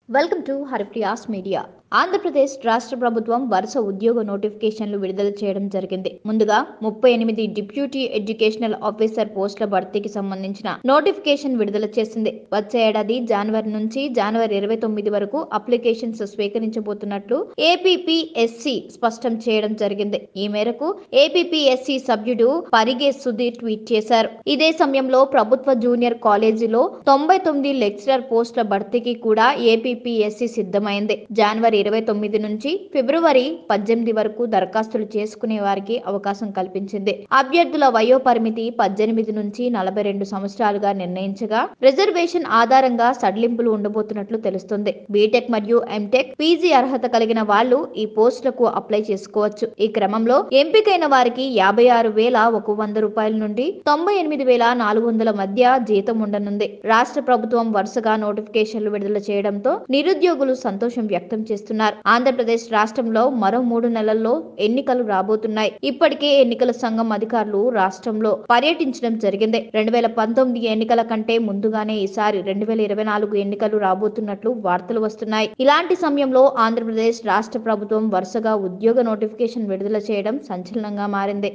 Welcome to Haripriya's media. Andhra Pradesh రాష్ట్ర ప్రభుత్వం వరుస ఉద్యోగ నోటిఫికేషన్లు విడుదల చేయడం జరిగింది. ముందుగా 38 డిప్యూటీ ఎడ్యుకేషనల్ ఆఫీసర్ పోస్టుల భర్తీకి సంబంధించిన నోటిఫికేషన్ విడుదల చేసింది. వచ్చే ఏడాది జనవరి నుంచి జనవరి 29 వరకు అప్లికేషన్స్ స్వీకరించబోతున్నట్లు ఏపీపీఎస్సీ స్పష్టం చేయడం జరిగింది. ఈ మేరకు ఏపీపీఎస్సీ సభ్యుడు పరిగే సుధీర్ ట్వీట్ చేశారు. ఇదే సమయంలో ప్రభుత్వ జూనియర్ కాలేజీలో 99 లెక్చరర్ పోస్టుల భర్తీకి కూడా ఏపీపీఎస్సీ సిద్ధమైంది. జనవరి 29 నుంచి ఫిబ్రవరి 18 వరకు దరఖాస్తులు చేసుకునే వారికి అవకాశం కల్పించింది. అభ్యర్థుల వయో పరిమితి 18 నుంచి 42 సంవత్సరాలుగా నిర్ణయించగా రిజర్వేషన్ ఆధారంగా సడలింపులు ఉండబోతున్నట్లు తెలుస్తుంది. బీటెక్ మరియు ఎంటెక్, పీజీ అర్హత కలిగిన వాళ్లు ఈ పోస్టులకు అప్లై చేసుకోవచ్చు. ఈ క్రమంలో ఎంపికైన వారికి 56,100 రూపాయల నుండి 98,400 మధ్య జీతం ఉండనుంది. రాష్ట్ర ప్రభుత్వం వరుసగా నోటిఫికేషన్లు విడుదల చేయడంతో నిరుద్యోగులు సంతోషం వ్యక్తం చేస్తున్నారు. ఆంధ్రప్రదేశ్ రాష్ట్రంలో మరో 3 నెలల్లో ఎన్నికలు రాబోతున్నాయి. ఇప్పటికే ఎన్నికల సంఘం అధికారులు రాష్ట్రంలో పర్యటించడం జరిగింది. 2019 ఎన్నికల కంటే ముందుగానే ఈసారి 2024 ఎన్నికలు రాబోతున్నట్లు వార్తలు వస్తున్నాయి. ఇలాంటి సమయంలో ఆంధ్రప్రదేశ్ రాష్ట్ర ప్రభుత్వం వరుసగా ఉద్యోగ నోటిఫికేషన్ విడుదల చేయడం సంచలనంగా మారింది.